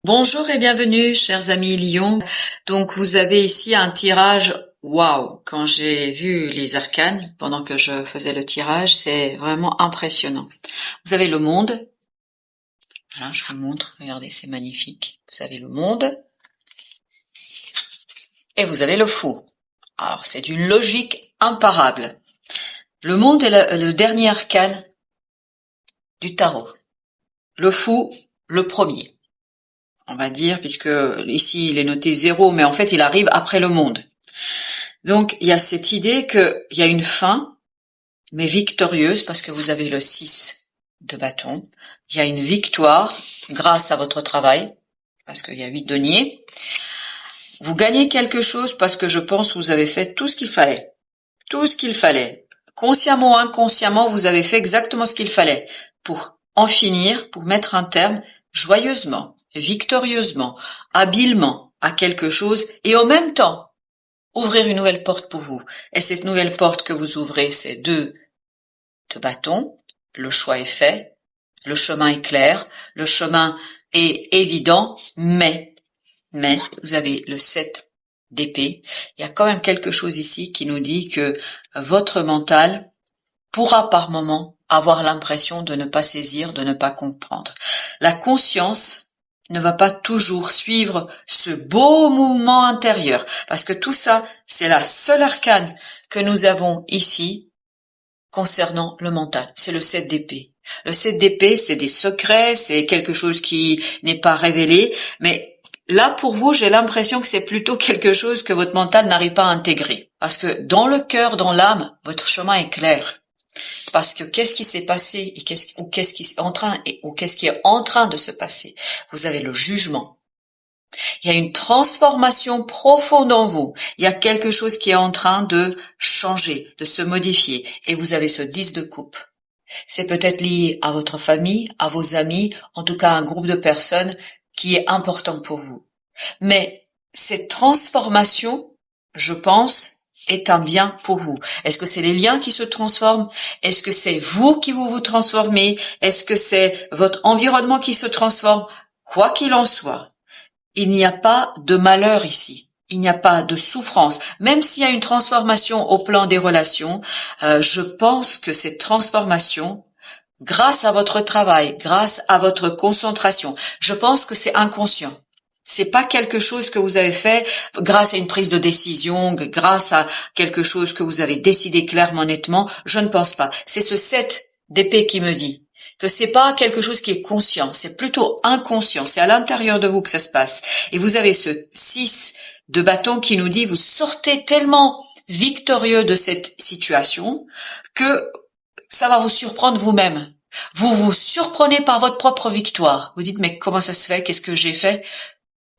Bonjour et bienvenue, chers amis Lion. Donc, vous avez ici un tirage. Waouh! Quand j'ai vu les arcanes, pendant que je faisais le tirage, c'est vraiment impressionnant. Vous avez le monde. Voilà, je vous montre. Regardez, c'est magnifique. Vous avez le monde. Et vous avez le fou. Alors, c'est d'une logique imparable. Le monde est le dernier arcane du tarot. Le fou, le premier. On va dire, puisque ici il est noté 0, mais en fait il arrive après le monde. Donc il y a cette idée qu'il y a une fin, mais victorieuse, parce que vous avez le 6 de bâton. Il y a une victoire grâce à votre travail, parce qu'il y a 8 deniers. Vous gagnez quelque chose parce que je pense que vous avez fait tout ce qu'il fallait. Tout ce qu'il fallait. Consciemment ou inconsciemment, vous avez fait exactement ce qu'il fallait pour en finir, pour mettre un terme joyeusement, victorieusement, habilement à quelque chose et en même temps ouvrir une nouvelle porte pour vous. Et cette nouvelle porte que vous ouvrez, c'est 2 de bâton. Le choix est fait, le chemin est clair, le chemin est évident, mais vous avez le 7 d'épée. Il y a quand même quelque chose ici qui nous dit que votre mental pourra par moment avoir l'impression de ne pas saisir, de ne pas comprendre. La conscience ne va pas toujours suivre ce beau mouvement intérieur, parce que tout ça, c'est la seule arcane que nous avons ici concernant le mental. C'est le 7 d'épée. Le 7 d'épée, c'est des secrets, c'est quelque chose qui n'est pas révélé, mais là, pour vous, j'ai l'impression que c'est plutôt quelque chose que votre mental n'arrive pas à intégrer. Parce que dans le cœur, dans l'âme, votre chemin est clair. Parce que qu'est-ce qui s'est passé et qu'est-ce qui est en train de se passer? Vous avez le jugement. Il y a une transformation profonde en vous. Il y a quelque chose qui est en train de changer, de se modifier. Et vous avez ce 10 de coupe. C'est peut-être lié à votre famille, à vos amis, en tout cas à un groupe de personnes qui est important pour vous. Mais cette transformation, je pense, est un bien pour vous. Est-ce que c'est les liens qui se transforment? Est-ce que c'est vous qui vous transformez? Est-ce que c'est votre environnement qui se transforme? Quoi qu'il en soit, il n'y a pas de malheur ici. Il n'y a pas de souffrance. Même s'il y a une transformation au plan des relations, je pense que cette transformation, grâce à votre travail, grâce à votre concentration, je pense que c'est inconscient. C'est pas quelque chose que vous avez fait grâce à une prise de décision, grâce à quelque chose que vous avez décidé clairement, nettement. Je ne pense pas. C'est ce 7 d'épée qui me dit que c'est pas quelque chose qui est conscient, c'est plutôt inconscient. C'est à l'intérieur de vous que ça se passe. Et vous avez ce 6 de bâton qui nous dit vous sortez tellement victorieux de cette situation que ça va vous surprendre vous-même. Vous vous surprenez par votre propre victoire. Vous dites mais comment ça se fait? Qu'est-ce que j'ai fait?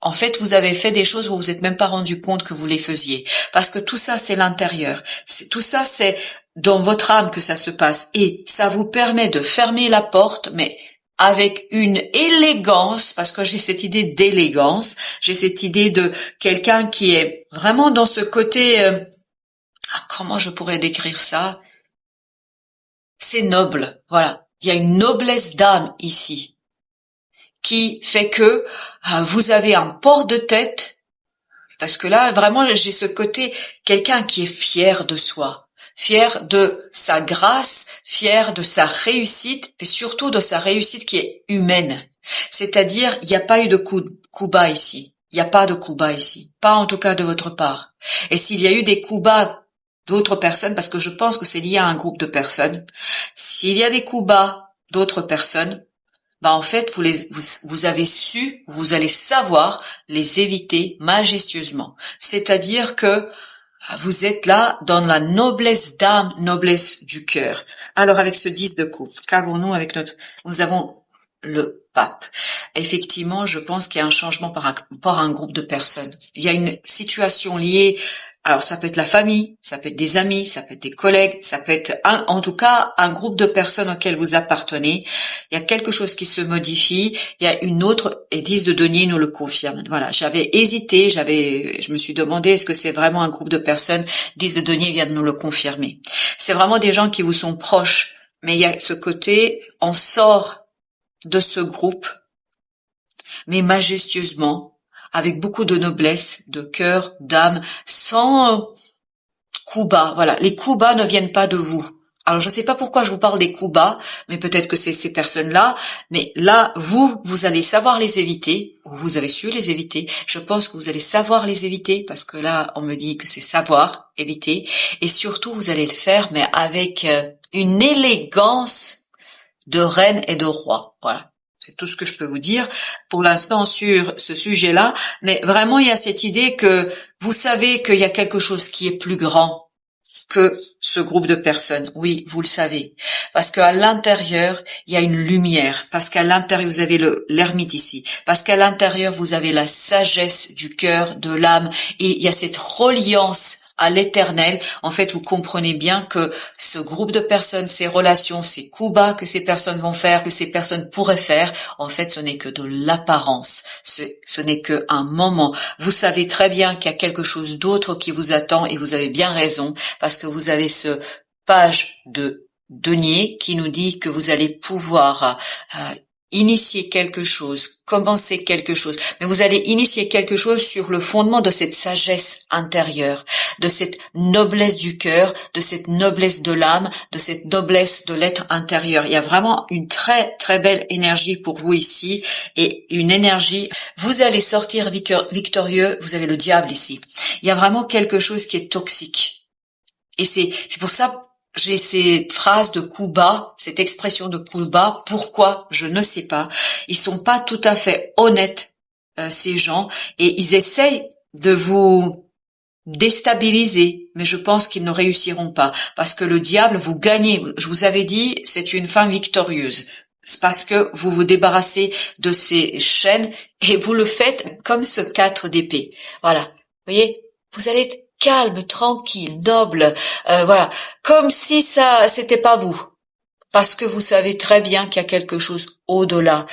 En fait, vous avez fait des choses où vous vous êtes même pas rendu compte que vous les faisiez. Parce que tout ça, c'est l'intérieur. Tout ça, c'est dans votre âme que ça se passe. Et ça vous permet de fermer la porte, mais avec une élégance, parce que j'ai cette idée d'élégance, j'ai cette idée de quelqu'un qui est vraiment dans ce côté... comment je pourrais décrire ça? C'est noble, voilà. Il y a une noblesse d'âme ici, qui fait que vous avez un port de tête, parce que là, vraiment, j'ai ce côté, quelqu'un qui est fier de soi, fier de sa grâce, fier de sa réussite, et surtout de sa réussite qui est humaine. C'est-à-dire, il n'y a pas eu de coup bas ici. Il n'y a pas de coup bas ici. Pas en tout cas de votre part. Et s'il y a eu des coups bas d'autres personnes, parce que je pense que c'est lié à un groupe de personnes, s'il y a des coups bas d'autres personnes, en fait, vous avez su, vous allez savoir les éviter majestueusement. C'est-à-dire que vous êtes là dans la noblesse d'âme, noblesse du cœur. Alors, avec ce 10 de coupe, qu'avons-nous avec nous avons le pape. Effectivement, je pense qu'il y a un changement par rapport à un groupe de personnes. Il y a une situation liée. Alors, ça peut être la famille, ça peut être des amis, ça peut être des collègues, ça peut être en tout cas un groupe de personnes auxquelles vous appartenez. Il y a quelque chose qui se modifie. Il y a une autre, et 10 de denier nous le confirme. Voilà, j'avais hésité, je me suis demandé est-ce que c'est vraiment un groupe de personnes. 10 de denier vient de nous le confirmer. C'est vraiment des gens qui vous sont proches, mais il y a ce côté, on sort de ce groupe mais majestueusement, avec beaucoup de noblesse, de cœur, d'âme, sans coups bas. Voilà, les coups bas ne viennent pas de vous. Alors je ne sais pas pourquoi je vous parle des coups bas, mais peut-être que c'est ces personnes-là. Mais là, vous allez savoir les éviter, ou vous avez su les éviter. Je pense que vous allez savoir les éviter, parce que là, on me dit que c'est savoir éviter. Et surtout, vous allez le faire, mais avec une élégance de reine et de roi. Voilà. C'est tout ce que je peux vous dire pour l'instant sur ce sujet-là. Mais vraiment, il y a cette idée que vous savez qu'il y a quelque chose qui est plus grand que ce groupe de personnes. Oui, vous le savez. Parce qu'à l'intérieur, il y a une lumière. Parce qu'à l'intérieur, vous avez l'ermite ici. Parce qu'à l'intérieur, vous avez la sagesse du cœur, de l'âme. Et il y a cette reliance à l'éternel. En fait, vous comprenez bien que ce groupe de personnes, ces relations, ces coups bas que ces personnes vont faire, que ces personnes pourraient faire, en fait, ce n'est que de l'apparence. Ce n'est que un moment. Vous savez très bien qu'il y a quelque chose d'autre qui vous attend et vous avez bien raison parce que vous avez ce page de denier qui nous dit que vous allez pouvoir initier quelque chose, commencer quelque chose, mais vous allez initier quelque chose sur le fondement de cette sagesse intérieure, de cette noblesse du cœur, de cette noblesse de l'âme, de cette noblesse de l'être intérieur. Il y a vraiment une très très belle énergie pour vous ici et une énergie, vous allez sortir victorieux, vous avez le diable ici. Il y a vraiment quelque chose qui est toxique. Et c'est pour ça j'ai cette phrase de coup bas, cette expression de coup bas. Pourquoi? Je ne sais pas. Ils sont pas tout à fait honnêtes, ces gens, et ils essayent de vous déstabiliser, mais je pense qu'ils ne réussiront pas, parce que le diable, vous gagnez. Je vous avais dit, c'est une fin victorieuse. C'est parce que vous vous débarrassez de ces chaînes et vous le faites comme ce 4 d'épée. Voilà. Vous voyez? Vous allez être calme, tranquille, noble, voilà, comme si c'était pas vous, parce que vous savez très bien qu'il y a quelque chose au-delà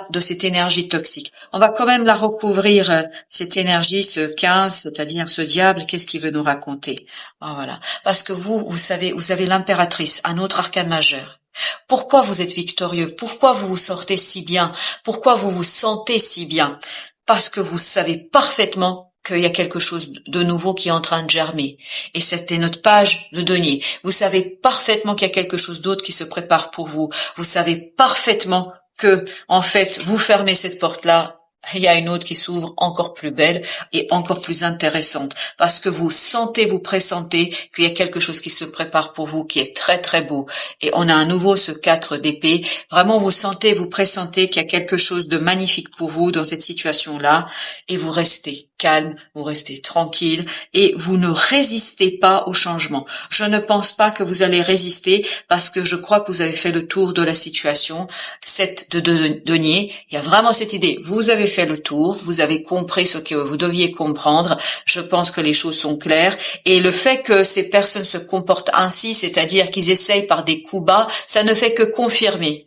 de cette énergie toxique. On va quand même la recouvrir, cette énergie, ce 15, c'est-à-dire ce diable, qu'est-ce qu'il veut nous raconter? Voilà, parce que vous savez, vous avez l'impératrice, un autre arcane majeur. Pourquoi vous êtes victorieux? Pourquoi vous vous sortez si bien? Pourquoi vous vous sentez si bien? Parce que vous savez parfaitement qu'il y a quelque chose de nouveau qui est en train de germer. Et c'était notre page de denier. Vous savez parfaitement qu'il y a quelque chose d'autre qui se prépare pour vous. Vous savez parfaitement que, en fait, vous fermez cette porte-là, il y a une autre qui s'ouvre encore plus belle et encore plus intéressante. Parce que vous sentez, vous pressentez qu'il y a quelque chose qui se prépare pour vous, qui est très très beau. Et on a à nouveau ce 4 d'épée. Vraiment, vous sentez, vous pressentez qu'il y a quelque chose de magnifique pour vous dans cette situation-là. Et vous restez calme, vous restez tranquille et vous ne résistez pas au changement. Je ne pense pas que vous allez résister parce que je crois que vous avez fait le tour de la situation. Cette de denier, il y a vraiment cette idée. Vous avez fait le tour, vous avez compris ce que vous deviez comprendre. Je pense que les choses sont claires et le fait que ces personnes se comportent ainsi, c'est-à-dire qu'ils essayent par des coups bas, ça ne fait que confirmer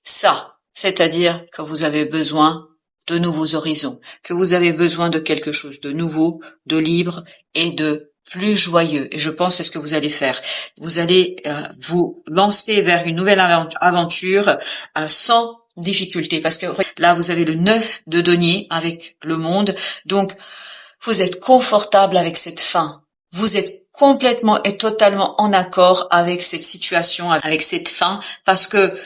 ça. C'est-à-dire que vous avez besoin de nouveaux horizons, que vous avez besoin de quelque chose de nouveau, de libre et de plus joyeux. Et je pense que c'est ce que vous allez faire. Vous allez vous lancer vers une nouvelle aventure sans difficulté. Parce que là, vous avez le 9 de denier avec le monde. Donc, vous êtes confortable avec cette fin. Vous êtes complètement et totalement en accord avec cette situation, avec cette fin. Parce que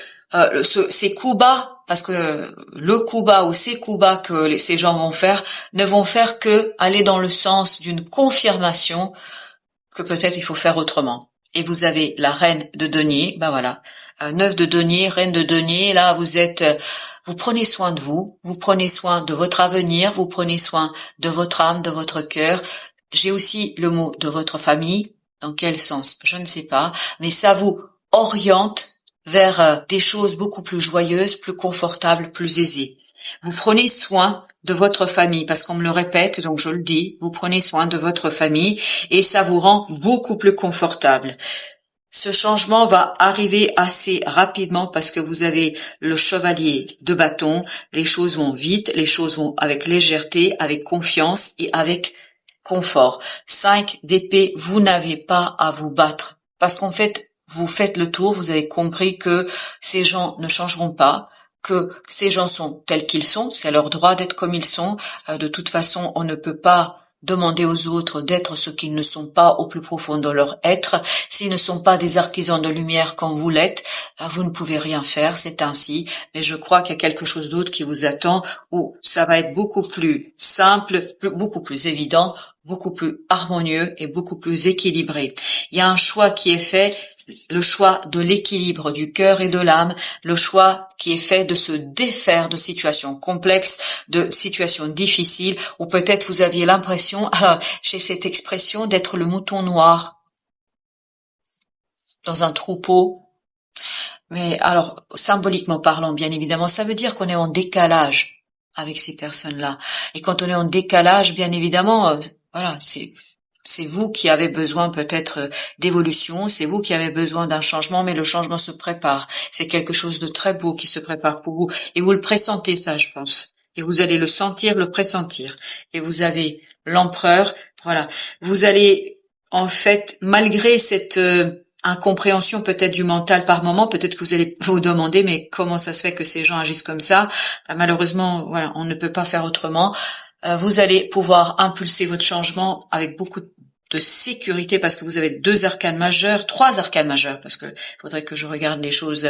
ces coups bas, parce que le coup bas ou ces coups bas que ces gens vont faire ne vont faire que aller dans le sens d'une confirmation que peut-être il faut faire autrement. Et vous avez la reine de denier, ben voilà, 9 de denier, reine de denier, là vous prenez soin de vous, vous prenez soin de votre avenir, vous prenez soin de votre âme, de votre cœur. J'ai aussi le mot de votre famille, dans quel sens, je ne sais pas, mais ça vous oriente vers des choses beaucoup plus joyeuses, plus confortables, plus aisées. Vous prenez soin de votre famille, parce qu'on me le répète, donc je le dis, vous prenez soin de votre famille et ça vous rend beaucoup plus confortable. Ce changement va arriver assez rapidement parce que vous avez le chevalier de bâton, les choses vont vite, les choses vont avec légèreté, avec confiance et avec confort. 5 d'épée, vous n'avez pas à vous battre parce qu'en fait, vous faites le tour, vous avez compris que ces gens ne changeront pas, que ces gens sont tels qu'ils sont, c'est leur droit d'être comme ils sont. De toute façon, on ne peut pas demander aux autres d'être ce qu'ils ne sont pas au plus profond de leur être. S'ils ne sont pas des artisans de lumière comme vous l'êtes, vous ne pouvez rien faire, c'est ainsi. Mais je crois qu'il y a quelque chose d'autre qui vous attend, où ça va être beaucoup plus simple, beaucoup plus évident, beaucoup plus harmonieux et beaucoup plus équilibré. Il y a un choix qui est fait, le choix de l'équilibre du cœur et de l'âme, le choix qui est fait de se défaire de situations complexes, de situations difficiles, où peut-être vous aviez l'impression, j'ai cette expression, d'être le mouton noir dans un troupeau. Mais alors, symboliquement parlant, bien évidemment, ça veut dire qu'on est en décalage avec ces personnes-là. Et quand on est en décalage, bien évidemment, voilà, c'est vous qui avez besoin peut-être d'évolution, c'est vous qui avez besoin d'un changement, mais le changement se prépare. C'est quelque chose de très beau qui se prépare pour vous. Et vous le pressentez, ça, je pense. Et vous allez le sentir, le pressentir. Et vous avez l'empereur, voilà. Vous allez, en fait, malgré cette incompréhension peut-être du mental par moment, peut-être que vous allez vous demander, mais comment ça se fait que ces gens agissent comme ça? Malheureusement, voilà, on ne peut pas faire autrement. Vous allez pouvoir impulser votre changement avec beaucoup de sécurité parce que vous avez 2 arcanes majeures, 3 arcanes majeures, parce que faudrait que je regarde les choses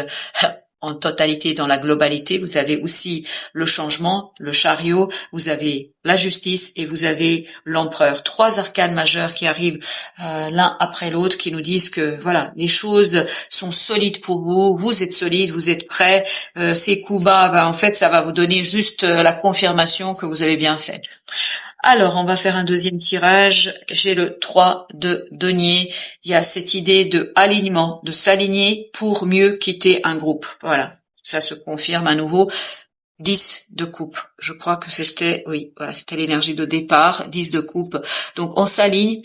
en totalité, dans la globalité. Vous avez aussi le changement, le chariot, vous avez la justice et vous avez l'empereur. 3 arcanes majeures qui arrivent l'un après l'autre, qui nous disent que voilà, les choses sont solides pour vous, vous êtes solide, vous êtes prêts. Ces coups bas, en fait, ça va vous donner juste la confirmation que vous avez bien fait. Alors, on va faire un deuxième tirage. J'ai le 3 de denier. Il y a cette idée de alignement, de s'aligner pour mieux quitter un groupe. Voilà, ça se confirme à nouveau. 10 de coupe. Je crois que c'était, oui, voilà, c'était l'énergie de départ. 10 de coupe. Donc, on s'aligne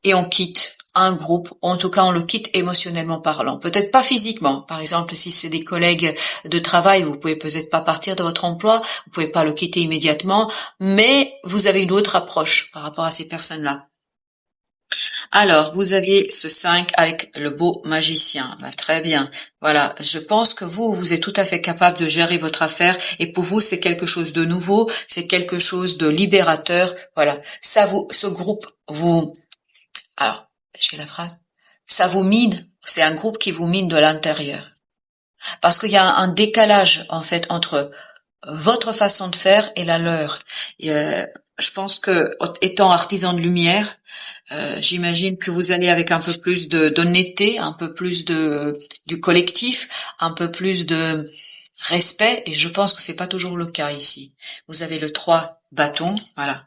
et on quitte un groupe, en tout cas on le quitte émotionnellement parlant, peut-être pas physiquement. Par exemple, si c'est des collègues de travail, vous pouvez peut-être pas partir de votre emploi, vous pouvez pas le quitter immédiatement, mais vous avez une autre approche par rapport à ces personnes-là. Alors, vous aviez ce 5 avec le beau magicien. Très bien. Voilà, je pense que vous êtes tout à fait capable de gérer votre affaire et pour vous, c'est quelque chose de nouveau, c'est quelque chose de libérateur. Voilà, ce groupe alors, je fais la phrase. Ça vous mine, c'est un groupe qui vous mine de l'intérieur. Parce qu'il y a un décalage, en fait, entre votre façon de faire et la leur. Et, je pense que, étant artisan de lumière, j'imagine que vous allez avec un peu plus d'honnêteté, un peu plus du collectif, un peu plus de respect, et je pense que c'est pas toujours le cas ici. Vous avez le 3 bâtons, voilà.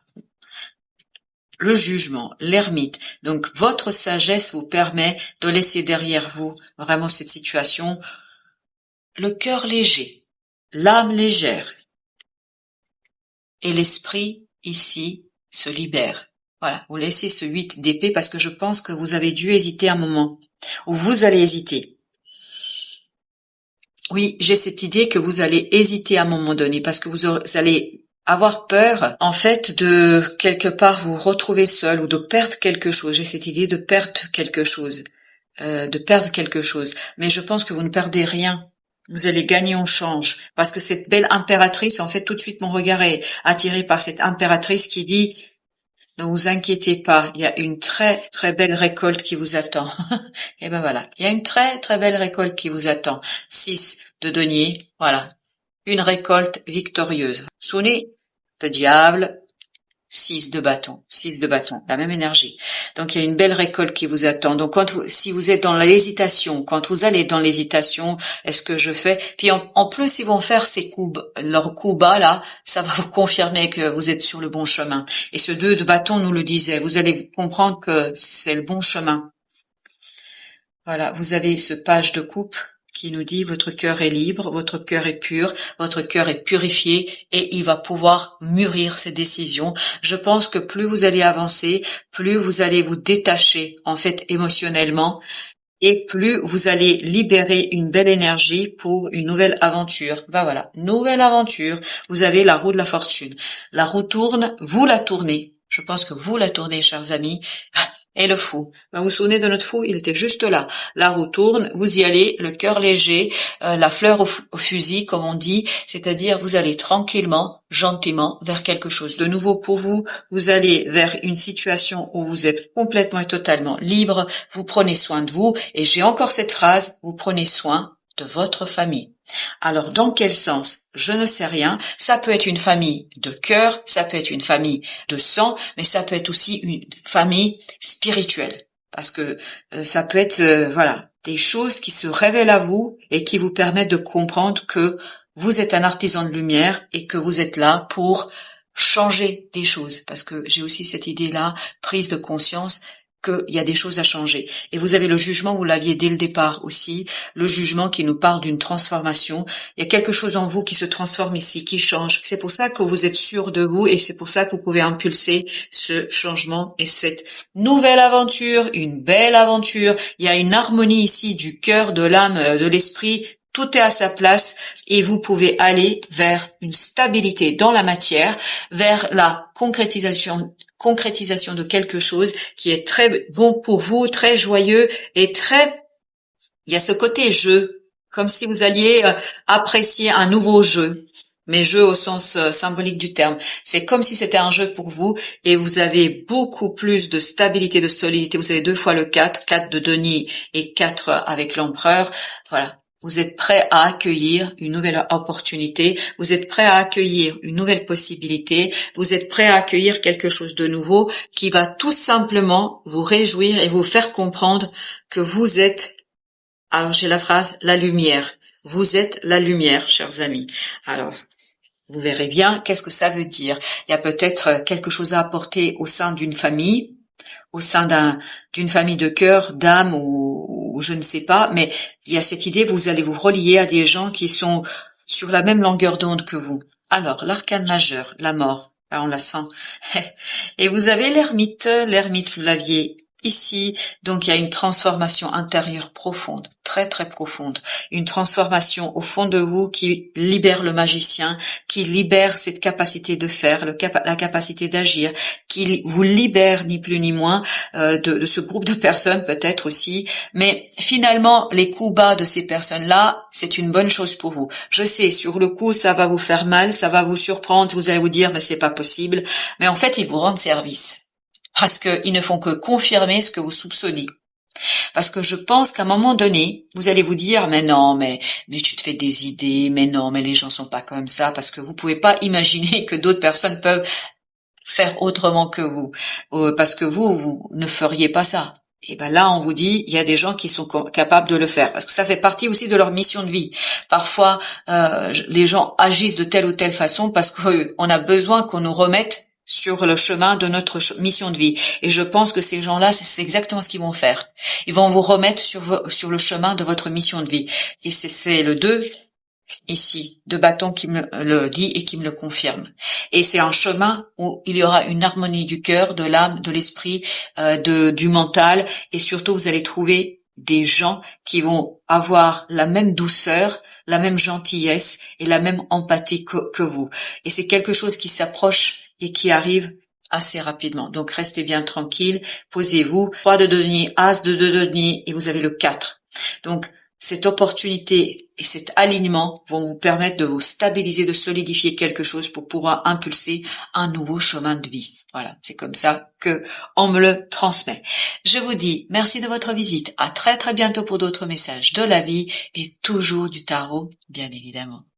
Le jugement, l'ermite. Donc, votre sagesse vous permet de laisser derrière vous vraiment cette situation. Le cœur léger, l'âme légère. Et l'esprit, ici, se libère. Voilà, vous laissez ce 8 d'épée parce que je pense que vous avez dû hésiter un moment. Ou vous allez hésiter. Oui, j'ai cette idée que vous allez hésiter à un moment donné parce que vous allez avoir peur, en fait, de quelque part vous retrouver seul ou de perdre quelque chose. J'ai cette idée de perdre quelque chose, Mais je pense que vous ne perdez rien. Vous allez gagner en change. Parce que cette belle impératrice, en fait, tout de suite, mon regard est attiré par cette impératrice qui dit, ne vous inquiétez pas, il y a une très, très belle récolte qui vous attend. Et ben voilà. Il y a une très, très belle récolte qui vous attend. 6 de denier. Voilà. Une récolte victorieuse. Sonnez le diable, 6 de bâton, la même énergie. Donc il y a une belle récolte qui vous attend. Donc si vous êtes dans l'hésitation, quand vous allez dans l'hésitation, est-ce que je fais? Puis en plus ils vont faire leurs coups bas là, ça va vous confirmer que vous êtes sur le bon chemin. Et ce 2 de bâton nous le disait. Vous allez comprendre que c'est le bon chemin. Voilà, vous avez ce page de coupe qui nous dit votre cœur est libre, votre cœur est pur, votre cœur est purifié et il va pouvoir mûrir ses décisions. Je pense que plus vous allez avancer, plus vous allez vous détacher en fait émotionnellement et plus vous allez libérer une belle énergie pour une nouvelle aventure. Voilà, nouvelle aventure. Vous avez la roue de la fortune. La roue tourne, vous la tournez. Je pense que vous la tournez, chers amis. et le fou. Vous vous souvenez de notre fou? Il était juste là. La roue tourne, vous y allez, le cœur léger, la fleur au fusil, comme on dit, c'est-à-dire vous allez tranquillement, gentiment vers quelque chose de nouveau pour vous. Vous allez vers une situation où vous êtes complètement et totalement libre. Vous prenez soin de vous. Et j'ai encore cette phrase, vous prenez soin de votre famille. Alors, dans quel sens? Je ne sais rien. Ça peut être une famille de cœur, ça peut être une famille de sang, mais ça peut être aussi une famille spirituelle. Parce que ça peut être, voilà, des choses qui se révèlent à vous et qui vous permettent de comprendre que vous êtes un artisan de lumière et que vous êtes là pour changer des choses. Parce que j'ai aussi cette idée-là, prise de conscience, qu'il y a des choses à changer. Et vous avez le jugement, vous l'aviez dès le départ aussi, le jugement qui nous parle d'une transformation. Il y a quelque chose en vous qui se transforme ici, qui change. C'est pour ça que vous êtes sûr de vous et c'est pour ça que vous pouvez impulser ce changement et cette nouvelle aventure, une belle aventure. Il y a une harmonie ici du cœur, de l'âme, de l'esprit. Tout est à sa place et vous pouvez aller vers une stabilité dans la matière, vers la concrétisation de quelque chose qui est très bon pour vous, très joyeux et il y a ce côté jeu, comme si vous alliez apprécier un nouveau jeu, mais jeu au sens symbolique du terme. C'est comme si c'était un jeu pour vous et vous avez beaucoup plus de stabilité, de solidité. Vous avez 2 fois le 4 de denier et 4 avec l'empereur. Voilà. Vous êtes prêt à accueillir une nouvelle opportunité, vous êtes prêt à accueillir une nouvelle possibilité, vous êtes prêt à accueillir quelque chose de nouveau qui va tout simplement vous réjouir et vous faire comprendre que vous êtes, alors j'ai la phrase, la lumière. Vous êtes la lumière, chers amis. Alors, vous verrez bien qu'est-ce que ça veut dire. Il y a peut-être quelque chose à apporter au sein d'une famille, au sein d'une famille de cœur, d'âme ou je ne sais pas, mais il y a cette idée, vous allez vous relier à des gens qui sont sur la même longueur d'onde que vous. Alors, l'arcane majeur, la mort, là on la sent. Et vous avez l'ermite, vous l'aviez ici, donc il y a une transformation intérieure profonde, très très profonde, une transformation au fond de vous qui libère le magicien, qui libère cette capacité de faire, la capacité d'agir, qui vous libère ni plus ni moins de ce groupe de personnes peut-être aussi, mais finalement les coups bas de ces personnes-là, c'est une bonne chose pour vous. Je sais, sur le coup, ça va vous faire mal, ça va vous surprendre, vous allez vous dire mais c'est pas possible, mais en fait ils vous rendent service. Parce qu'ils ne font que confirmer ce que vous soupçonnez. Parce que je pense qu'à un moment donné, vous allez vous dire, mais non, mais tu te fais des idées, mais non, mais les gens sont pas comme ça, parce que vous pouvez pas imaginer que d'autres personnes peuvent faire autrement que vous, parce que vous ne feriez pas ça. Et ben là, on vous dit, il y a des gens qui sont capables de le faire, parce que ça fait partie aussi de leur mission de vie. Parfois, les gens agissent de telle ou telle façon parce qu'on a besoin qu'on nous remette sur le chemin de notre mission de vie. Et je pense que ces gens-là, c'est exactement ce qu'ils vont faire. Ils vont vous remettre sur le chemin de votre mission de vie. Et c'est le 2, ici, de bâton qui me le dit et qui me le confirme. Et c'est un chemin où il y aura une harmonie du cœur, de l'âme, de l'esprit, du mental. Et surtout, vous allez trouver des gens qui vont avoir la même douceur, la même gentillesse et la même empathie que vous. Et c'est quelque chose qui s'approche et qui arrive assez rapidement. Donc restez bien tranquille, posez-vous. 3 de denier, as de denier et vous avez le 4. Donc cette opportunité et cet alignement vont vous permettre de vous stabiliser, de solidifier quelque chose pour pouvoir impulser un nouveau chemin de vie. Voilà, c'est comme ça que on me le transmet. Je vous dis merci de votre visite. À très très bientôt pour d'autres messages de la vie et toujours du tarot, bien évidemment.